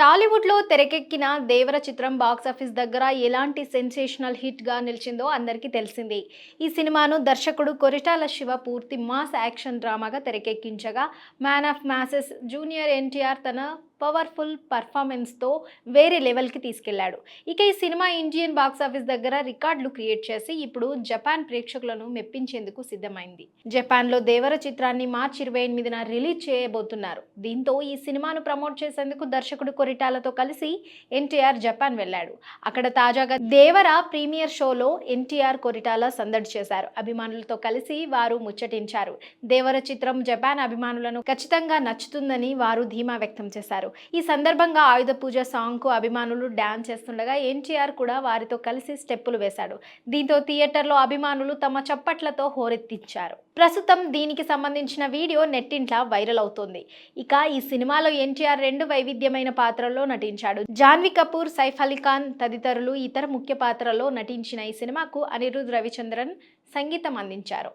టాలీవుడ్‌లో తెరకెక్కిన 'దేవర' చిత్రం బాక్సాఫీస్ దగ్గర ఎలాంటి సెన్సేషనల్ హిట్‌గా నిలిచిందో అందరికీ తెలిసిందే. ఈ సినిమాను దర్శకుడు కొరిటాల శివ పూర్తి మాస్ యాక్షన్ డ్రామాగా తెరకెక్కించగా, man of masses junior NTR తన పవర్‌ఫుల్ పెర్ఫార్మెన్స్‌తో వేరే లెవెల్‌కి తీసుకెళ్లాడు. ఇక ఈ సినిమా ఇండియన్ బాక్సాఫీస్ దగ్గర రికార్డులు క్రియేట్ చేసి ఇప్పుడు జపాన్ ప్రేక్షకులను మెప్పించేందుకు సిద్ధమైంది. జపాన్‌లో 'దేవర' చిత్రాన్ని మార్చి 28న రిలీజ్ చేయబోతున్నారు. దీంతో ఈ సినిమాను ప్రమోట్ చేసేందుకు దర్శకుడు కొరిటాలతో కలిసి ఎన్టీఆర్ జపాన్ వెళ్లాడు. అక్కడ తాజాగా 'దేవర' ప్రీమియర్ షోలో ఎన్టీఆర్, కొరిటాల సందడి చేశారు. అభిమానులతో కలిసి వారు ముచ్చటించారు. 'దేవర' చిత్రం జపాన్ అభిమానులను ఖచ్చితంగా నచ్చుతుందని వారు ధీమా వ్యక్తం చేశారు. ఈ సందర్భంగా ఆయుధ పూజ సాంగ్‌కు అభిమానులు డాన్స్ చేస్తుండగా ఎన్టీఆర్ కూడా వారితో కలిసి స్టెప్పులు వేశాడు. దీంతో థియేటర్లో అభిమానులు తమ చప్పట్లతో హోరెత్తించారు. ప్రస్తుతం దీనికి సంబంధించిన వీడియో నెట్టింట్లా వైరల్ అవుతోంది. ఇక ఈ సినిమాలో ఎన్టీఆర్ 2 వైవిధ్యమైన పాత్రల్లో నటించాడు. జాన్వీ కపూర్, సైఫ్ అలీ ఖాన్ తదితరులు ఇతర ముఖ్య పాత్రల్లో నటించిన ఈ సినిమాకు అనిరుద్ రవిచంద్రన్ సంగీతం అందించారు.